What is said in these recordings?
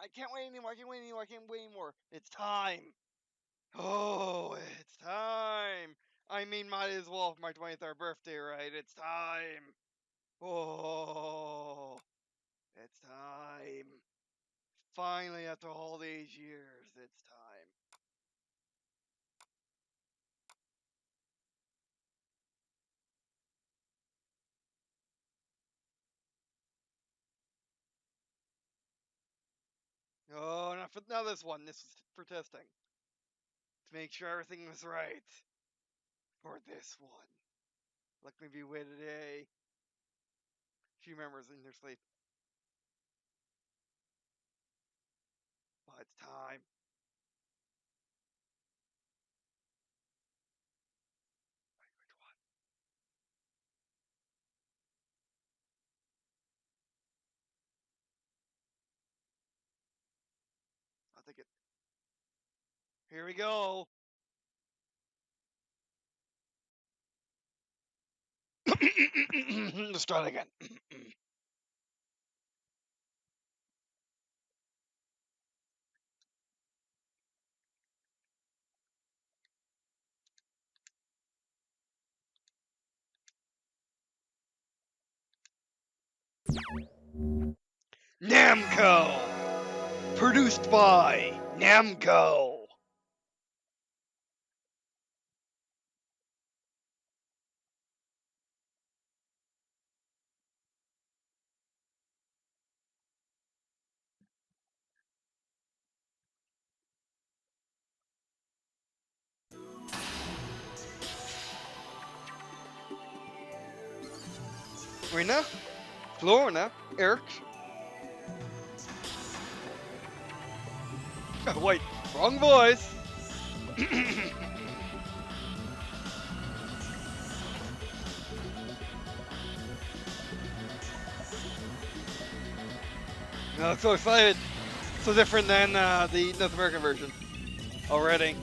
I can't wait anymore. I can't wait anymore. I can't wait anymore. It's time. Oh, it's time. I mean, might as well for my 23rd birthday, right? It's time. Oh, it's time. Finally, after all these years, it's time. Oh, not this one. This is for testing. To make sure everything was right. For this one. Like maybe waited a few members in their sleep. But it's time. Which one? I'll take it. Here we go. Let's try it again. Namco! Produced by Namco! Rena? Florina? Eric? Oh, wait, wrong voice! No, I'm so excited. So different than the North American version. Already.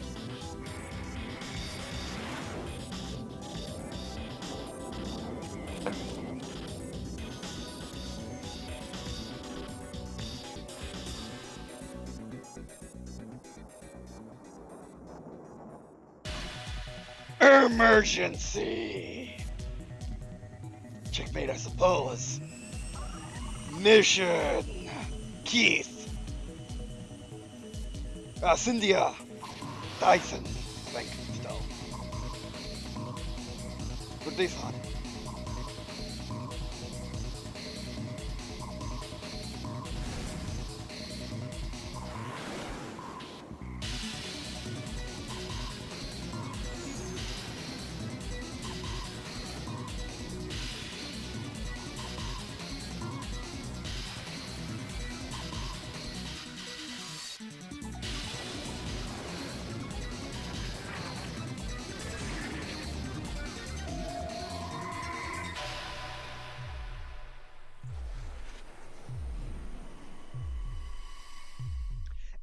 Emergency! Checkmate, I suppose. Mission! Keith! Cynthia! Dyson, I think, still. What they thought.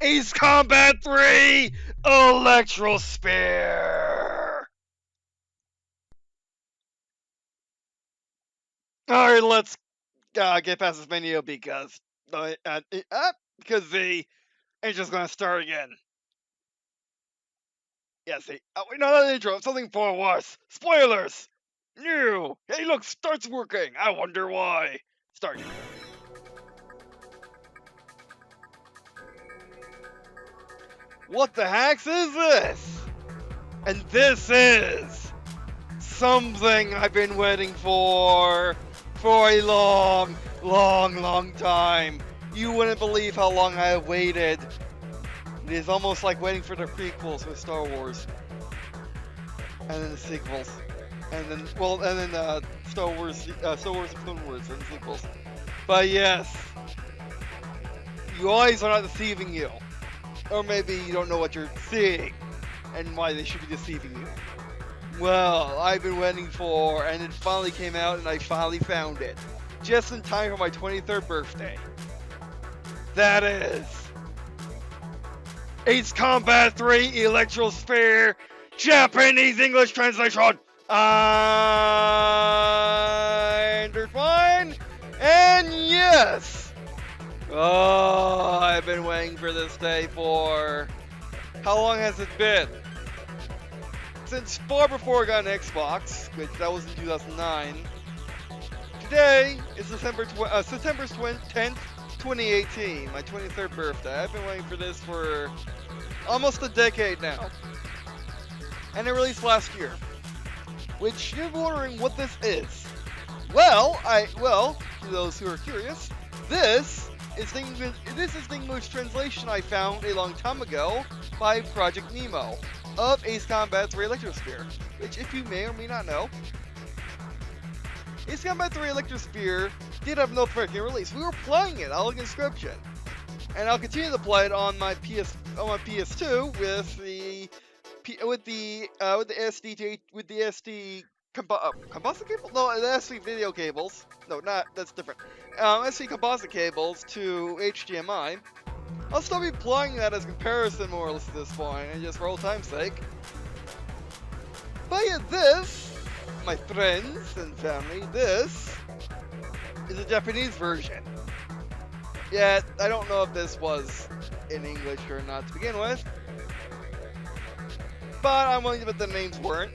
Ace Combat 3 Electrosphere! Alright, let's get past this menu because the intro's gonna start again. Yes, wait, no, not an intro, something for worse. Spoilers! New! Hey, look, starts working! I wonder why. Start. What the hex is this? And this is something I've been waiting for a long, long, long time. You wouldn't believe how long I have waited. It is almost like waiting for the prequels with Star Wars. And then the sequels. And then, well, and then Star Wars and Clone Wars and the sequels. But yes, you eyes are not deceiving you. Or maybe you don't know what you're seeing and why they should be deceiving you. Well, I've been waiting for, and it finally came out, and I finally found it. Just in time for my 23rd birthday. That is Acecombat 3 Electrosphere Japanese English translation. Underfine. And yes. Oh, I've been waiting waiting for this day for... How long has it been? Since far before I got an Xbox, which that was in 2009. Today is September 10th, 2018, my 23rd birthday. I've been waiting for this for almost a decade now. And it released last year. Which you're wondering what this is. Well, to those who are curious, this is the English translation I found a long time ago by Project Nemo of Ace Combat's Electrosphere, which, if you may or may not know, Ace Combat 3 Electrosphere did have no freaking release. We were playing it, I'll link in the description, and I'll continue to play it on my PS2 with the SD composite cable? No, the SD video cables. No, that's different. SD composite cables to HDMI. I'll still be playing that as comparison more or less at this point, and just for old time's sake. But yeah, this, my friends and family, this is a Japanese version. Yet, I don't know if this was in English or not to begin with. But I'm willing to bet the names weren't.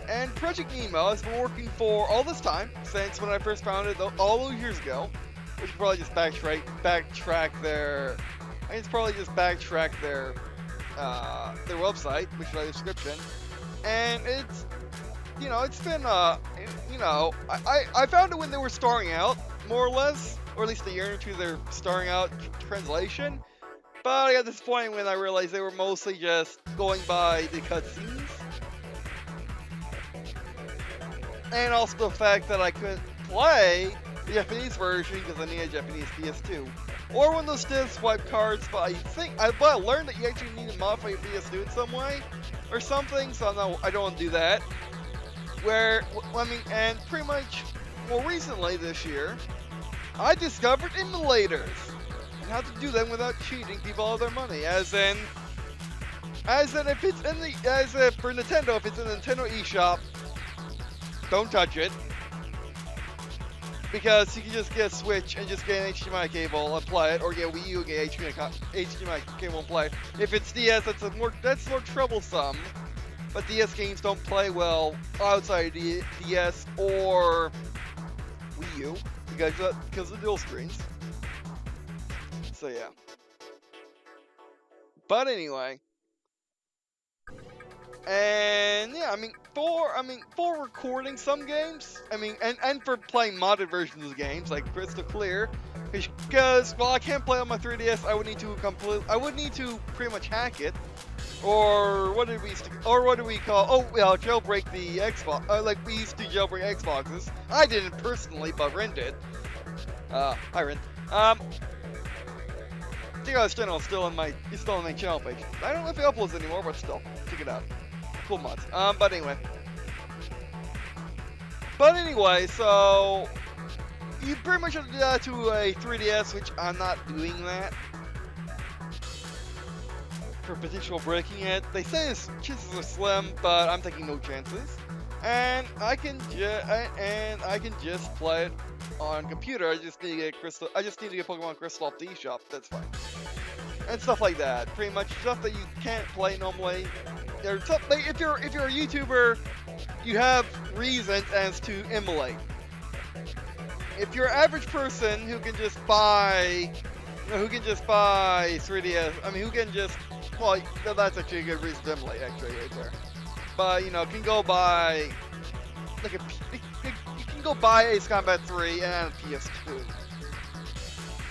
And Project Nemo has been working for all this time, since when I first found it all those years ago. We should probably just backtrack their... I think it's probably just backtrack their website, which is in the description. And it's, it's been, I found it when they were starting out, more or less, or at least a year or two they're starting out translation. But I got disappointed when I realized they were mostly just going by the cutscenes. And also the fact that I couldn't play the Japanese version because I need a Japanese PS2. Or one of those disc swipe cards, but I learned that you actually need to modify your PS2 in some way, or something, so no, I don't want to do that. And pretty much, more recently this year, I discovered emulators, and how to do them without cheating people out of their money, as if for Nintendo, if it's in the Nintendo eShop, don't touch it. Because you can just get a Switch and just get an HDMI cable and play it, or get a Wii U and get HDMI cable and play it. If it's DS, that's more troublesome. But DS games don't play well outside DS or Wii U because of dual screens. So yeah. But anyway. And yeah, for recording some games, and for playing modded versions of games like Crystal Clear, because while I can't play on my 3DS, I would need to pretty much hack it, or what do we call? Oh, well, jailbreak the Xbox, like we used to jailbreak Xboxes. I didn't personally, but Ren did. Hi Ren. DR's channel is still on my channel page. I don't know if he uploads anymore, but still, check it out. Cool mods. But anyway, so you pretty much have to do that to a 3DS, which I'm not doing that for potential breaking it. They say his chances are slim, but I'm taking no chances. And I can just play it on computer. I just need to get Pokemon Crystal off the eShop. That's fine. And stuff like that. Pretty much stuff that you can't play normally. If you're a YouTuber, you have reasons as to emulate. If you're an average person who can just buy 3DS, well, that's actually a good reason to emulate, actually, right there. But can go buy you can go buy Ace Combat 3 and a PS2.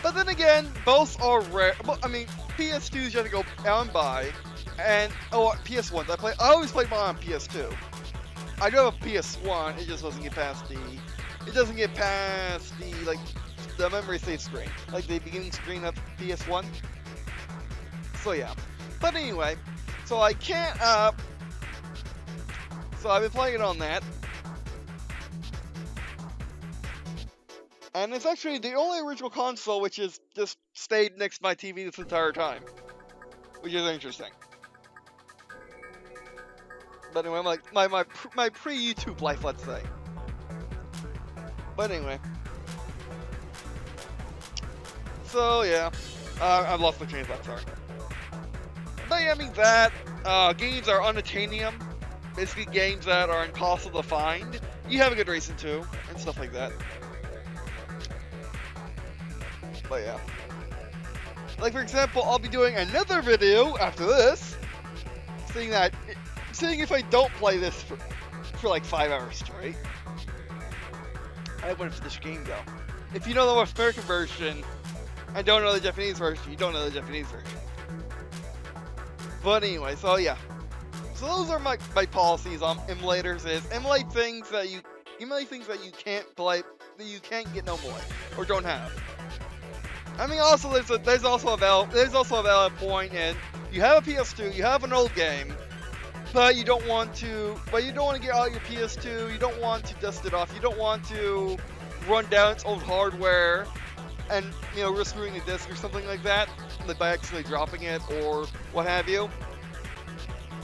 But then again, both are rare. PS2s you have to go out and buy, and PS1s. I always play mine on PS2. I do have a PS1. It just doesn't get past the the memory save screen, like the beginning screen of PS1. So yeah. But anyway, so I can't. So I've been playing it on that. And it's actually the only original console which has just stayed next to my TV this entire time. Which is interesting. But anyway, my pre-YouTube life, let's say. But anyway. So, yeah. I've lost my train of thought, sorry. But yeah, I mean that, games are unattainium. Basically games that are impossible to find. You have a good reason to, and stuff like that. But yeah. Like for example, I'll be doing another video after this, seeing if I don't play this for like 5 hours straight. I wouldn't finish the game though. If you know the North American version and don't know the Japanese version, you don't know the Japanese version. But anyway, so yeah. So those are my policies on emulators: is emulate things that you can't play, that you can't get no more or don't have. I mean, also there's also a valid point in you have a PS2, you have an old game, but you don't want to get out your PS2, you don't want to dust it off, you don't want to run down its old hardware and risk ruining the disc or something like that by actually dropping it or what have you.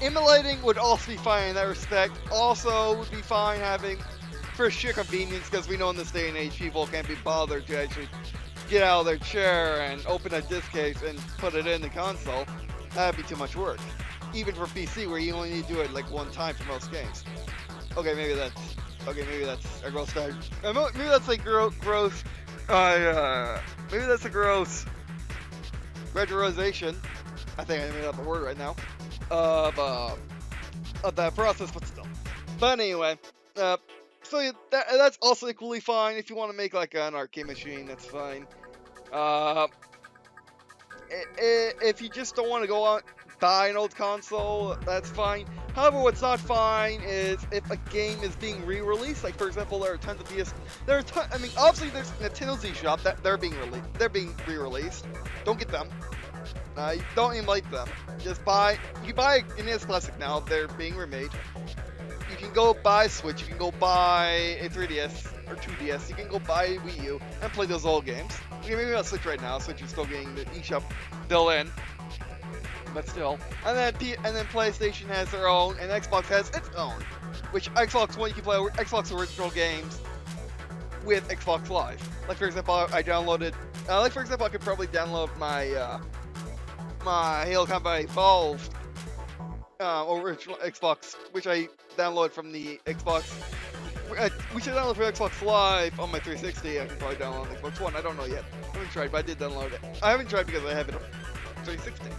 Emulating would also be fine in that respect. Also would be fine having, for sheer convenience, because we know in this day and age people can't be bothered to actually get out of their chair and open a disc case and put it in the console. That'd be too much work. Even for PC, where you only need to do it like one time for most games. Okay, maybe that's a gross start. Maybe that's like gross. Maybe that's a gross regularization. I think I made up a word right now. Of that process, but still. But anyway, so yeah, that's also equally fine. If you want to make like an arcade machine, that's fine. If you just don't want to go out buy an old console, that's fine. However, what's not fine is if a game is being re-released. Like for example, there are tons of I mean, obviously there's Nintendo's eShop that they're being re-released. Don't get them. Don't emulate them. You buy an NES Classic now, they're being remade. You can go buy Switch, you can go buy a 3DS or 2DS, you can go buy a Wii U and play those old games. Okay, maybe not Switch right now, Switch is still getting the eShop built in. But still. And then PlayStation has their own, and Xbox has its own. Which Xbox One, you can play Xbox original games with Xbox Live. Like for example, I could probably download my my Halo Combat Evolved original Xbox, which I downloaded from the Xbox, which I downloaded from Xbox Live on my 360. I can probably download on Xbox One. I don't know yet. I haven't tried, but I did download it. I haven't tried because I have it on 360.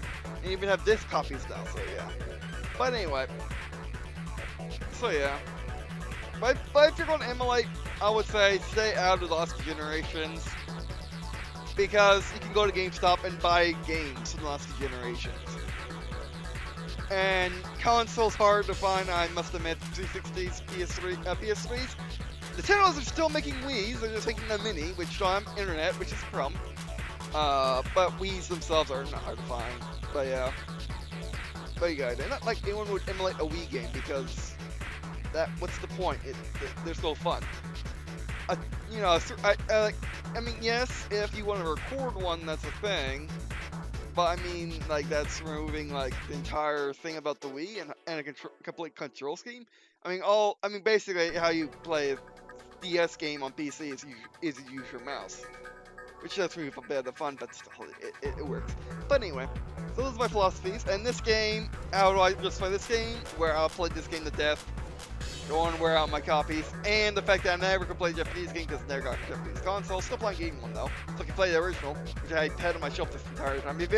And even have disc copies now, so yeah. But anyway. So yeah. But if you're going to emulate, I would say stay out of the last few generations. Because you can go to GameStop and buy games from the last few generations. And consoles hard to find, I must admit, 360s, PS3s. Nintendo's are still making Wii's, they're just making a mini, which don't have internet, which is a problem. But Wii's themselves are not hard to find. But yeah. But you guys, not like anyone would emulate a Wii game, because what's the point? They're still fun. I mean, yes, if you want to record one, that's a thing. But I mean, like, that's removing like the entire thing about the Wii and a complete control scheme. I mean, basically, how you play a DS game on PC is you use your mouse, which does remove a bit of the fun, but still, it works. But anyway, so those are my philosophies. And this game, how do I just play this game? Where I'll play this game to death. Don't wear out my copies, and the fact that I never could play a Japanese game because I never got a Japanese console. Still playing game one though, so I can play the original, which I had on my shelf this entire time. If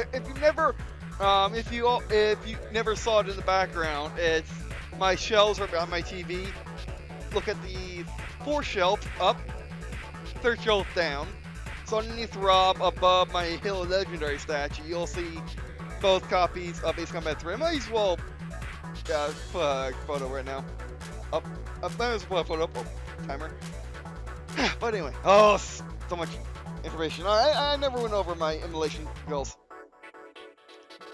you never saw it in the background, it's my shelves right behind my TV. Look at the fourth shelf up, third shelf down. So underneath Rob, above my Halo Legendary statue, you'll see both copies of Ace Combat 3. I might as well put a photo right now. Up. I might as well put up a timer. But anyway, so much information. I never went over my emulation goals.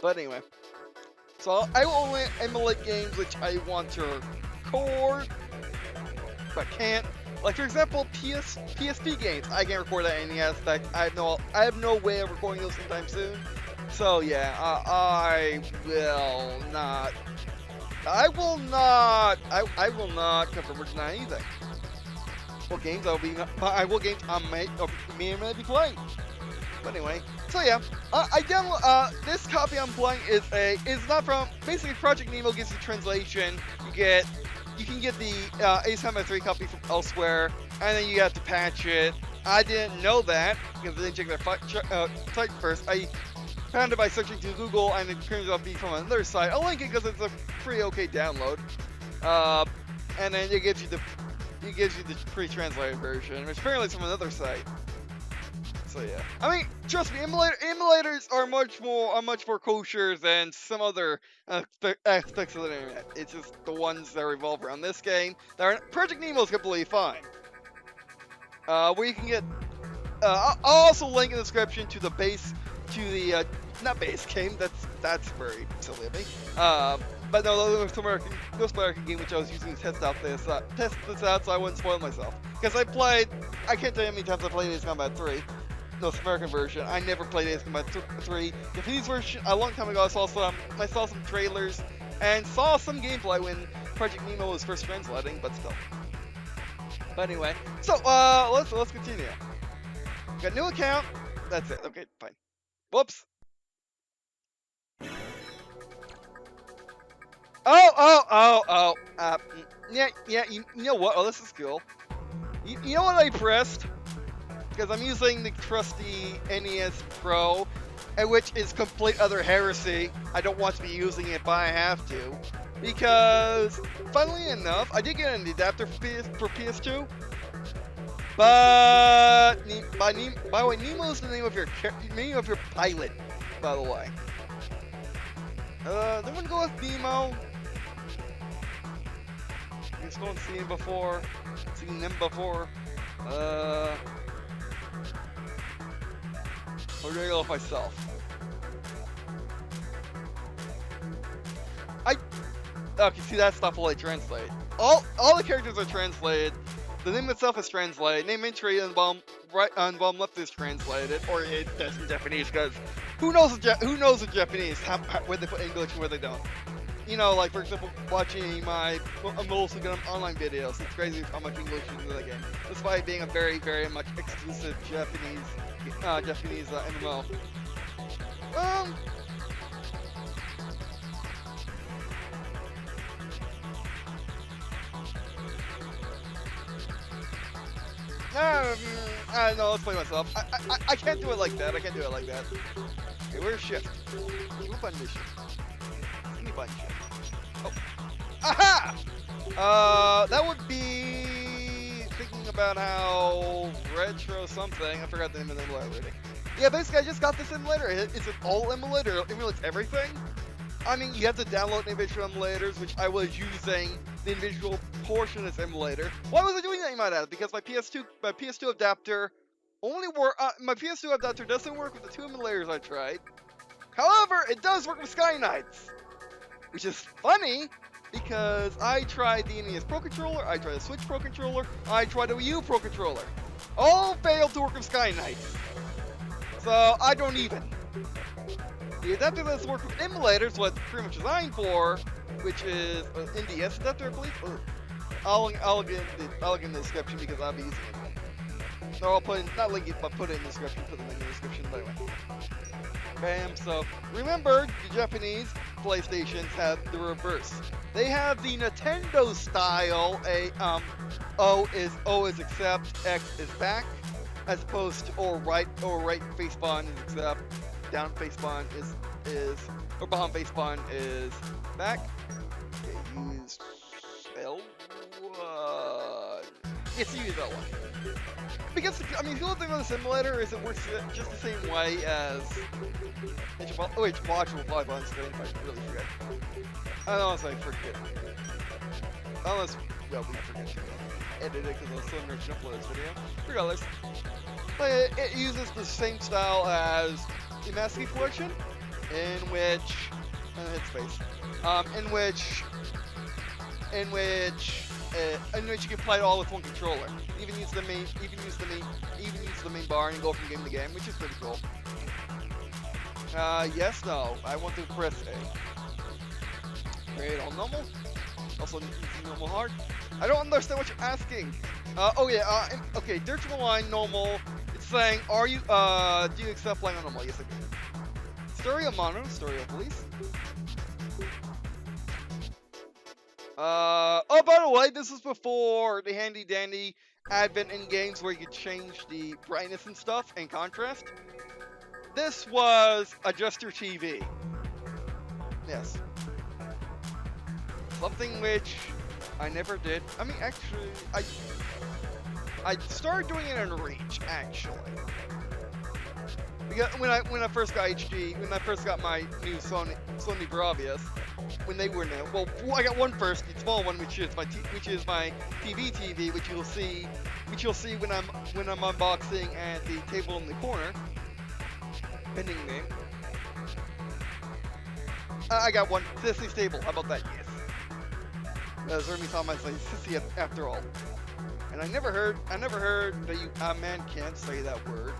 But anyway, so I will only emulate games which I want to record, but can't. Like for example, PSP games. I can't record at any aspect. I have no way of recording those anytime soon. So yeah, I will not confirm or deny anything. What games I will be playing. But anyway, so yeah, I download this copy I'm playing is not from basically Project Nemo gives you translation. You can get the Acecombat 3 copy from elsewhere, and then you have to patch it. I didn't know that because I didn't check their site first. I found it by searching through Google, and it turns out to be from another site. I'll link it because it's a pretty okay download. And then it gives you the pre-translated version, which apparently is from another site. So yeah, I mean, trust me, emulators are much more kosher than some other aspects of the internet. It's just the ones that revolve around this game. Project Nemo is completely fine. Where you can get, I'll also link in the description to the not base game. That's very silly of me. But no, the North American game which I was using to test this out, so I wouldn't spoil myself. Because I can't tell you how many times I played Ace Combat 3. North American version. I never played Ace Combat 3. Japanese version, a long time ago, I saw some trailers and saw some gameplay when Project Nemo was first translating, but still. But anyway, so let's continue. Got a new account. That's it. Okay, fine. Whoops. Yeah. You know what? Oh, this is cool. You know what I pressed? Because I'm using the trusty NES Pro, which is complete other heresy. I don't want to be using it, but I have to. Because, funnily enough, I did get an adapter for PS2. But, by the way, Nemo is the name of your pilot, by the way. Did one go with Nemo? You just don't see him before. Seen them before. I'm gonna go with myself. Okay, see, that stuff will I translate. All the characters are translated. The name itself is translated. Name entry on bottom left is translated, or that's in Japanese. Because who knows in Japanese where they put English and where they don't. You know, like for example, watching my mostly online videos. It's crazy how much English is in the game, despite being a very, very much exclusive Japanese MMO. No, let's play myself. I can't do it like that. Okay, where's shift? What button is shift? Any button shift? Oh. Aha! That would be thinking about how retro something. I forgot the name of the emulator already. Yeah, basically I just got this emulator. It's an all emulator. It emulates everything. I mean, you have to download individual emulators, which I was using the individual portion of this emulator. Why was I doing that, you might ask? Because my PS2 adapter my PS2 adapter doesn't work with the two emulators I tried. However, it does work with Sky Knights, which is funny because I tried the NES Pro Controller, I tried the Switch Pro Controller, I tried the Wii U Pro Controller. All failed to work with Sky Knights. So I don't even. The adapter that's work with emulators, what it's pretty much designed for, which is an NDS adapter, I believe. I'll get in the description because I'll be using it. So I'll put it in the description, put them in the description anyway. Bam, so remember, the Japanese PlayStations have the reverse. They have the Nintendo style, O is accept, X is back, as opposed to or right facepawn is accept, down facepawn is or behind facepawn is back. Okay, use L1. Yes, use L1. Because, I mean, the only thing with the simulator is it works just the same way as which module will live on screen if I really forget. Unless I forget. Unless, well, we forget to edit it because I was so nervous to upload this video. Regardless. But it uses the same style as the Master Chief Collection, in which, hit space, in which you can play it all with one controller. Even use the main bar and go from game to game, which is pretty cool. Yes, no. I want to press A. Create all normal. Also use normal hard. I don't understand what you're asking. Okay, Der999 normal. It's saying, do you accept playing on normal? Yes, I do. Stereo mono, stereo please. Oh, by the way, this was before the handy dandy advent in games where you could change the brightness and stuff and contrast. This was adjust your TV. Yes. Something which I never did. I mean, actually, I started doing it in Reach, actually. Because when I first got HD, when I first got my new Sony Bravias, when they were new. Well, I got one first, the small one, which is my TV, which you'll see when I'm unboxing at the table in the corner, pending me. I got one sissy stable. How about that? Yes. Zermi saw my sissy after all. And I never heard that a man can't say that word.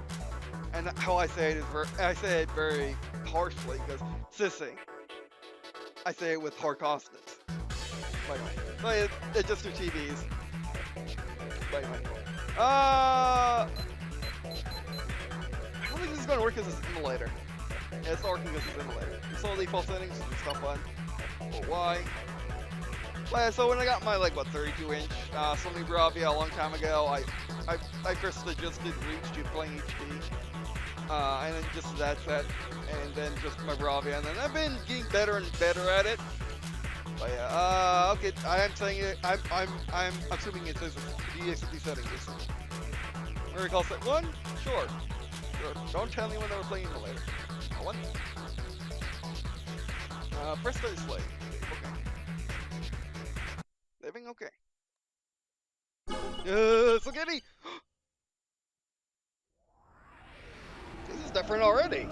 And how I say it is I say it very harshly because sissy. I say it with hard consonants. But it's just your TVs. But anyway. I don't think this is going to work as a simulator. Yeah, it's not working as a simulator. It's all default settings, it's not fun. But why? But yeah, so when I got my 32-inch Sony Bravia a long time ago, I first just did Reach to playing HD. And then just that set, and then just my Bravia, and then I've been getting better and better at it. But yeah, okay, I am saying it. I'm assuming it says DXD settings. I recall set 1? Sure. Don't tell me when they were playing Emulator. One. Press start display. Okay. Living okay. Spaghetti! This is different already.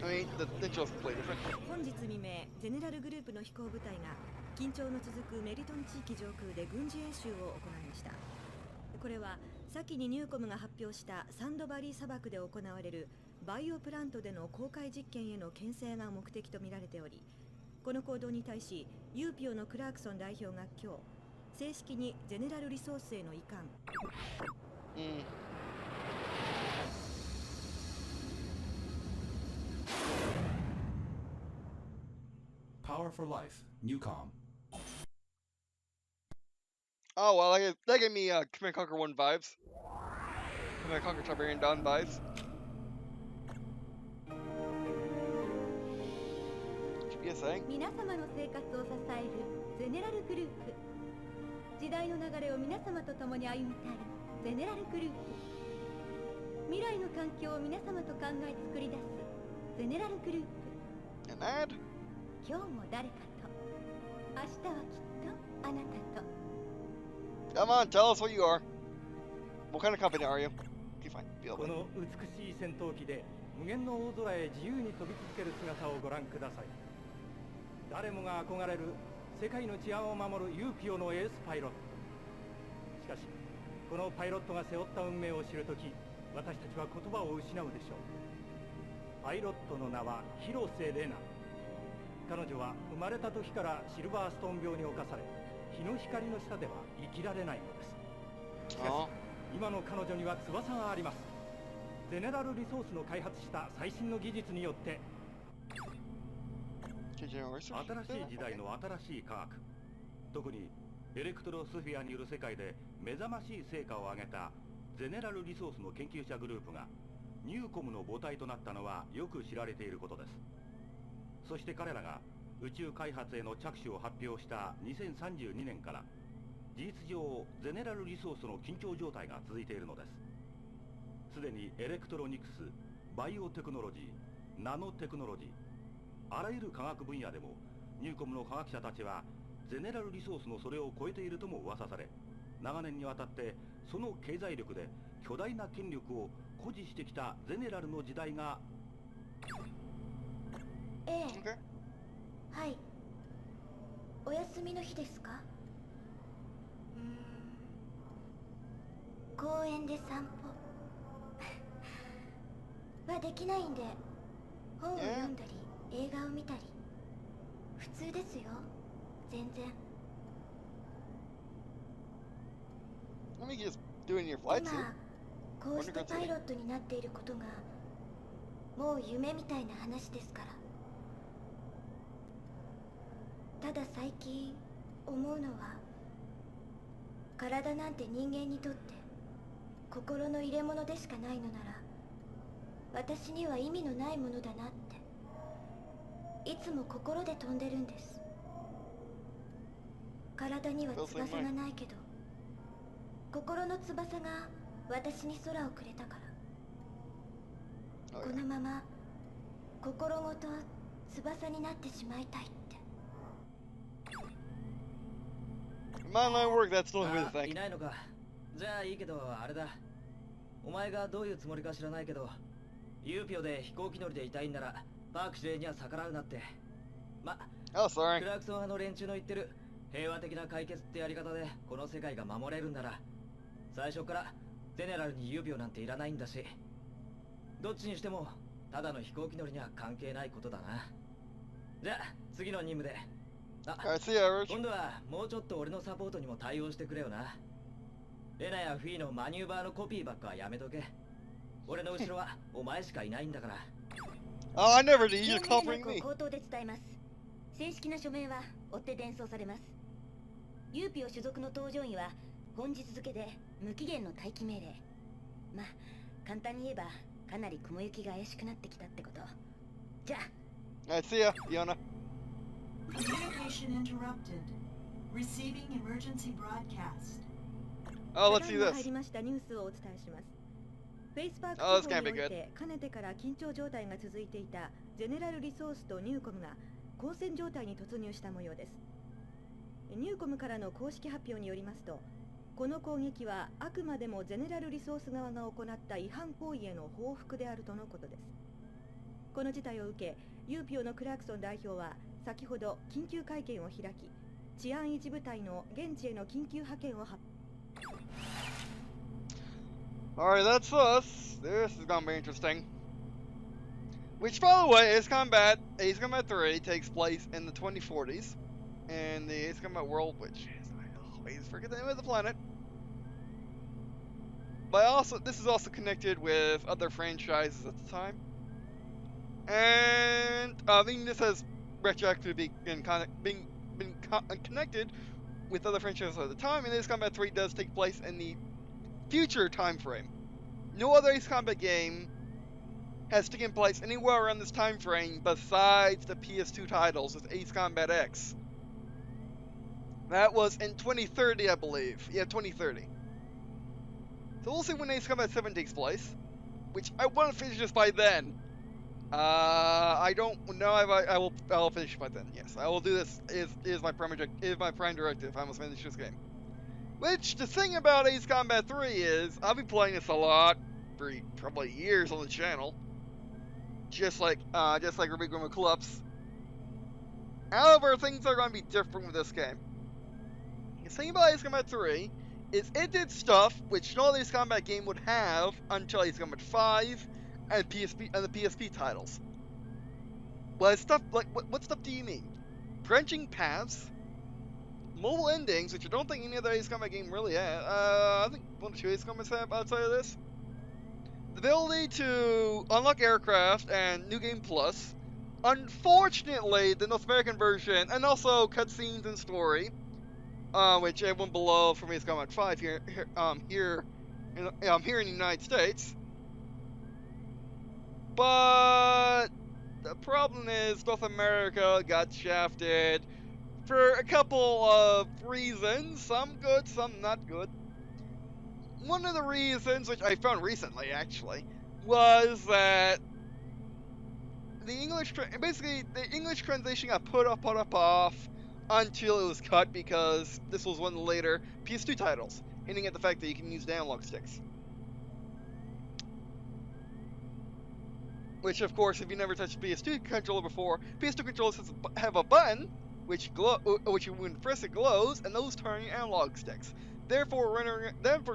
I mean, the intro's completely different. 本日未明、ゼネラルグループの飛行部隊が緊張の続くメリトン地域上空で軍事演習を行いました。これは先にニューコムが発表したサンドバリー砂漠で行われるバイオプラントでの公開実験への牽制が目的とみられており、この行動に対しユーピオのクラークソン代表が今日正式にゼネラルリソースへの移管。Power for Life, Newcom. Oh, well, that gave me Command Conquer 1 vibes. Command Conquer Tiberian Dawn vibes. What you saying? 皆様の生活を支えるゼネラルグループ。時代の流れを皆様と共に歩みたいゼネラルグループ。未来の環境を皆様と考え作り出すゼネラルグループ。An ad? 今日も誰かと、明日はきっとあなたと。Come on, tell us what you are. What kind of company are you? Okay, fine. この美しい戦闘機で無限の大空へ自由に飛び続ける姿をご覧ください。誰もが憧れる世界の治安を守るユーピオのエースパイロット。しかし、このパイロットが背負った運命を知るとき、私たちは言葉を失うでしょう。パイロットの名は広瀬玲奈。彼女は生まれた時からシルバーストーン病に侵され、日の光の下では生きられないのです。しかし、今の彼女には翼があります。ゼネラルリソースの開発した最新の技術によって、新しい時代の新しい科学、特にエレクトロスフィアによる世界で目覚ましい成果を上げたゼネラルリソースの研究者グループがニューコムの母体となったのはよく知られていることです。そして彼らが宇宙開発への着手を発表した2032年から事実上ゼネラルリソースの緊張状態が続いているのです。すでにエレクトロニクス、バイオテクノロジー、ナノテクノロジー、あらゆる科学分野でもニューコムの科学者たちはゼネラルリソースのそれを超えているとも噂され、長年にわたってその経済力で巨大な権力を誇示してきたゼネラルの時代が。ええ、はい。お休みの日ですか？公園で散歩はできないんで、本を読んだり映画を見たり普通ですよ。全然。me just doing your flight suit. 今こうしてパイロットになっていることがもう夢みたいな話ですから。ただ最近思うのは体なんて人間にとって心の入れ物でしかないのなら私には意味のないものだなっていつも心で飛んでるんです。体には翼がないけど心の翼が私に空をくれたから、このまま心ごと翼になってしまいたいって。My line work, that's the only thing. いないのか。じゃあいいけどあれだ。お前がどういうつもりか知らないけど、ユーピオで飛行機乗りでいたいんならパーク指令には逆らうなって。ま、Oh, sorry. クラークソン派の連中の言ってる平和的な解決ってやり方でこの世界が守れるんなら、最初からゼネラルにユーピオなんていらないんだし、どっちにしてもただの飛行機乗りには関係ないことだな。じゃあ次の任務で。Alright, see ya, Rich. 今度はもうちょっと俺のサポートにも対応してくれよな。レナやフィーのマニューバーのコピーばっかはやめとけ。俺の後ろはお前しかいないんだから。Oh, I never did. You just 連 covering 絡を me. 口頭で伝えます。正式な署名は追って伝送されます。ユーピオ所属の搭乗員は本日付で無期限の待機命令。まあ簡単に言えばかなり雲行きが怪しくなってきたってこと。じゃあ。Alright, see ya, Fiona. Communication interrupted. Receiving emergency broadcast. Oh, let's see ただいま this. 入りましたニュースをお伝えします。フェイスパーク Oh, 地 this 方 can't に be おい good. てかねてから緊張状態が続いていたゼネラルリソースとニューコムが交戦状態に突入した模様です。ニューコムからの公式発表によりますと、この攻撃はあくまでもゼネラルリソース側が行った違反行為への報復であるとのことです。この事態を受け、ユーピオのクラークソン代表は先ほど緊急会見を開き、治安維持部隊の現地への緊急派遣を発表。 Alright, that's us. This is gonna be interesting. Which, by the way, Acecombat 3 takes place in the 2040s. And the Acecombat world, which is, I always forget the name of the planet. But also, this is also connected with other franchises at the time. And, I mean, this has retroactively been connected with other franchises at the time, and Acecombat 3 does take place in the future time frame. No other Acecombat game has taken place anywhere around this time frame besides the PS2 titles with Acecombat X. That was in 2030, I believe. Yeah, 2030. So we'll see when Acecombat 7 takes place, which I want to finish this by then. I don't know if I'll finish by then. Yes, I will do this. Is my prime directive. I must finish this game. Which, the thing about Acecombat 3 is, I've been playing this a lot for probably years on the channel. Just like Ruby Grim Eclipse. However, things are going to be different with this game. The thing about Acecombat 3 is it did stuff which no other Acecombat game would have until Acecombat 5 and the PSP titles. Well, stuff like what stuff do you mean? Branching paths, mobile endings, which I don't think any other Acecombat game really had. I think one or two Acecombats have outside of this. The ability to unlock aircraft and New Game Plus. Unfortunately, the North American version, and also cutscenes and story, which everyone below from Acecombat 5 here in the United States. But the problem is North America got shafted for a couple of reasons, some good, some not good. One of the reasons, which I found recently actually, was that the English translation got put off until it was cut because this was one of the later PS2 titles, hinting at the fact that you can use the analog sticks. Which, of course, if you never touched a PS2 controller before, PS2 controllers have a button which when you press it glows, and those turn your analog sticks. Therefore,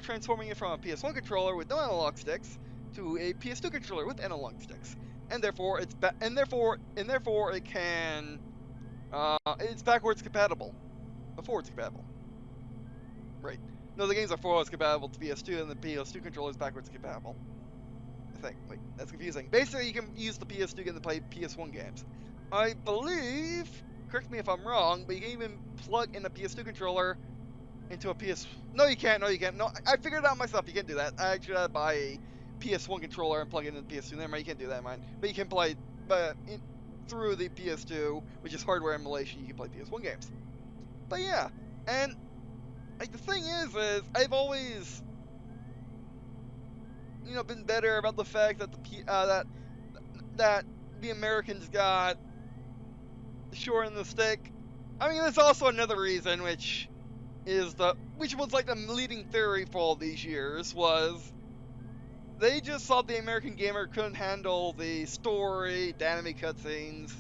transforming it from a PS1 controller with no analog sticks to a PS2 controller with analog sticks, and therefore it's backwards compatible, forwards compatible. Right. No, the games are forwards compatible to PS2, and the PS2 controller is backwards compatible. I think. Wait, that's confusing. Basically, you can use the PS2 game to play PS1 games. I believe, correct me if I'm wrong, but you can even plug in a PS2 controller into a PS... No, you can't. No, you can't. No, I figured it out myself. You can't do that. I actually had to buy a PS1 controller and plug it into the PS2. Never mind, you can't do that, man. But you can play through the PS2, which is hardware emulation. You can play PS1 games. But yeah, and like the thing is I've always, you know, been better about the fact that that the Americans got the short end of the stick. I mean, there's also another reason, which was like the leading theory for all these years, was they just thought the American gamer couldn't handle the story, the anime cutscenes,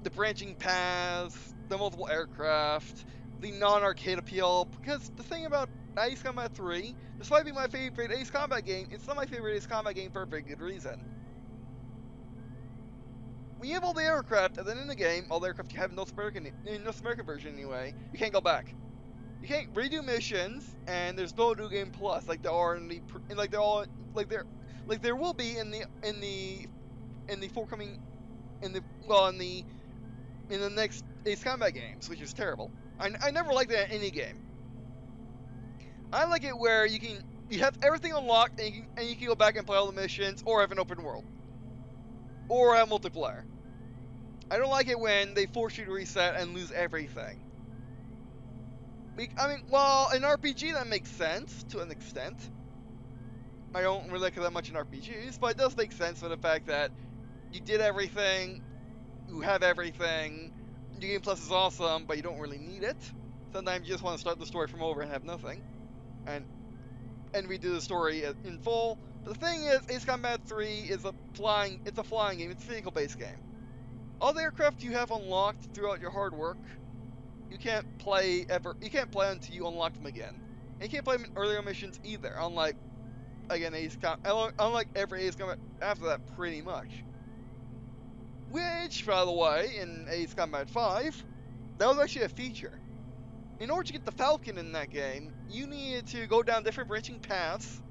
the branching paths, the multiple aircraft, the non-arcade appeal, because the thing about Ace Combat 3, despite being my favorite Ace Combat game, it's not my favorite Ace Combat game for a very good reason. When you have all the aircraft, and then in the game, all the aircraft you have in North American version anyway, you can't go back. You can't redo missions, and there's no new game plus like there are in the there will be in the forthcoming in the next Ace Combat games, which is terrible. I never liked that in any game. I like it where you have everything unlocked and you can go back and play all the missions, or have an open world, or have multiplayer. I don't like it when they force you to reset and lose everything. I mean, well, in RPG that makes sense to an extent. I don't really like it that much in RPGs, but it does make sense for the fact that you did everything, you have everything, New Game Plus is awesome, but you don't really need it. Sometimes you just want to start the story from over and have nothing, and redo the story in full. But the thing is, Ace Combat 3 is a flying game, it's a vehicle-based game. All the aircraft you have unlocked throughout your hard work, you can't play until you unlock them again. And you can't play them in earlier missions either, unlike every Ace Combat after that, pretty much. Which, by the way, in Ace Combat 5, that was actually a feature. In order to get the Falcon in that game, you needed to go down different branching paths,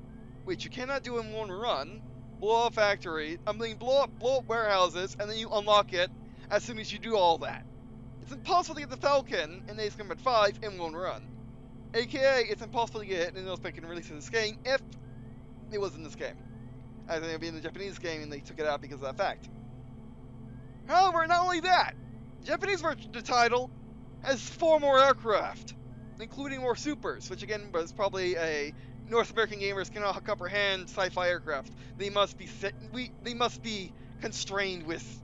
which you cannot do in one run, blow up blow up warehouses, and then you unlock it as soon as you do all that. It's impossible to get the Falcon in Ace Combat 5 in one run. AKA, it's impossible to get it in those Falcon release in this game if it was in this game. I think it would be in the Japanese game and they took it out because of that fact. However, not only that, the Japanese version of the title has 4 more aircraft, including more supers, which again was probably a North American gamers cannot comprehend sci-fi aircraft. They must be constrained with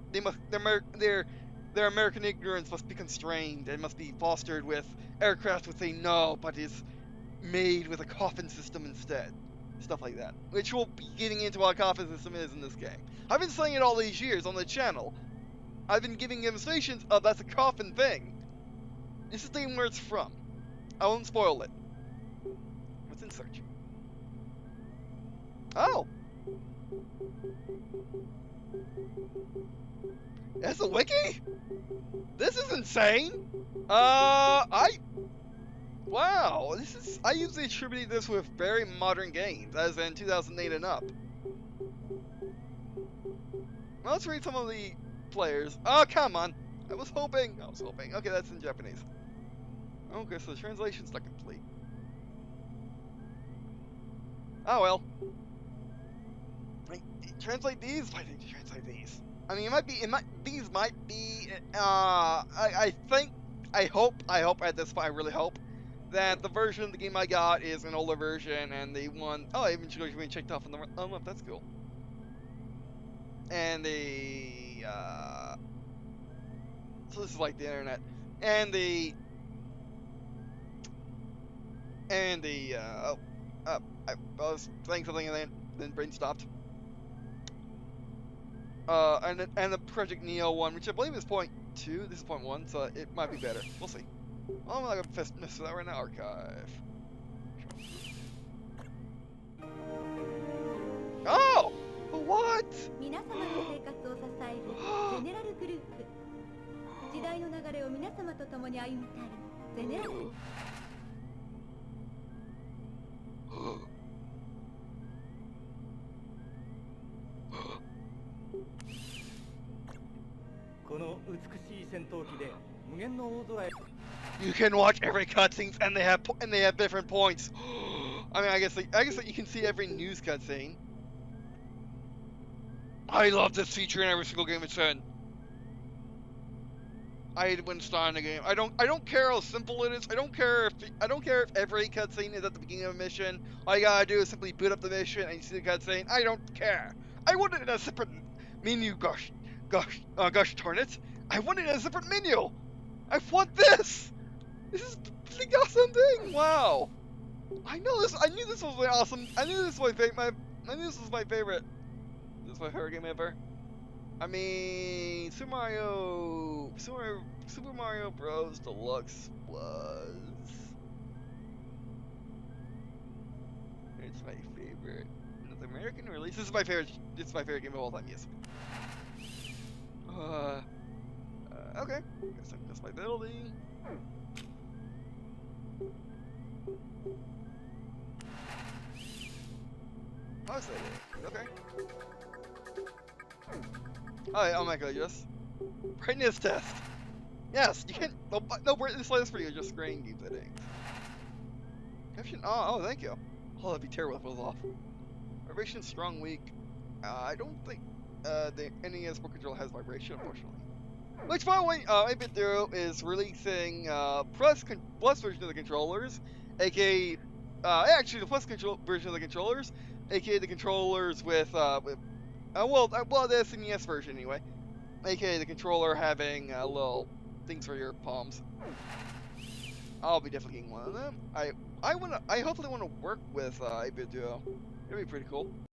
their American ignorance must be constrained and must be fostered with aircraft which they know but is made with a coffin system instead. Stuff like that. Which we'll be getting into what a coffin system is in this game. I've been saying it all these years on the channel. I've been giving demonstrations of that's a coffin thing. This is the thing where it's from. I won't spoil it. What's in search? Oh! That's a wiki? This is insane! Wow, I usually attribute this with very modern games, as in 2008 and up. Well, let's read some of the players. Oh, come on! I was hoping. Okay, that's in Japanese. Okay, so the translation's not complete. Oh well. Translate these? Why did you translate these? I mean, these might be, I hope at this point, I really hope, that the version of the game I got is an older version, and the one, oh, I even checked off on the, oh look, that's cool. And so this is like the internet, I was saying something and then brain stopped. And the Project Neo one, which I believe is point 2, this is point 1, so it might be better. We'll see. I'm not gonna mess with that right now. Archive. Oh! What? 皆様の生活を支えるゼネラルグループ。時代の流れを皆様と共に歩みたいゼネラル。しい戦闘機で無限の大空へ You can watch every cutscenes, and they have different points. I mean, I guess that you can see every news cutscene. I love this feature in every single game it's in. I hate it when it's not in a game. I don't care how simple it is. I don't care if every cutscene is at the beginning of a mission. All you gotta do is simply boot up the mission and you see the cutscene. I don't care. I want it in a separate menu. Gosh darn it! I want it in a separate menu. I want this. This is the awesome thing! Wow! I knew this was awesome. I knew this was my favorite. This is my favorite game ever. I mean, Super Mario Bros. Deluxe was. It's my favorite. The American release. This is my favorite. It's my favorite game of all time. Yes. Okay. Guess I missed my building. How is that? Okay. Oh my god, yes. Brightness test! Yes, you can't. No brightness test for you, just screen game settings. Caption. Oh, thank you. Oh, that'd be terrible if it was off. Vibration strong weak. I don't think the NES Pro Controller has vibration, unfortunately. Which, by the way, 8BitDo is releasing plus version of the controllers, aka actually the plus version of the controllers, aka the controllers with the SNES version anyway, aka the controller having little things for your palms. I'll be definitely getting one of them. I hopefully want to work with 8BitDo. It'd be pretty cool.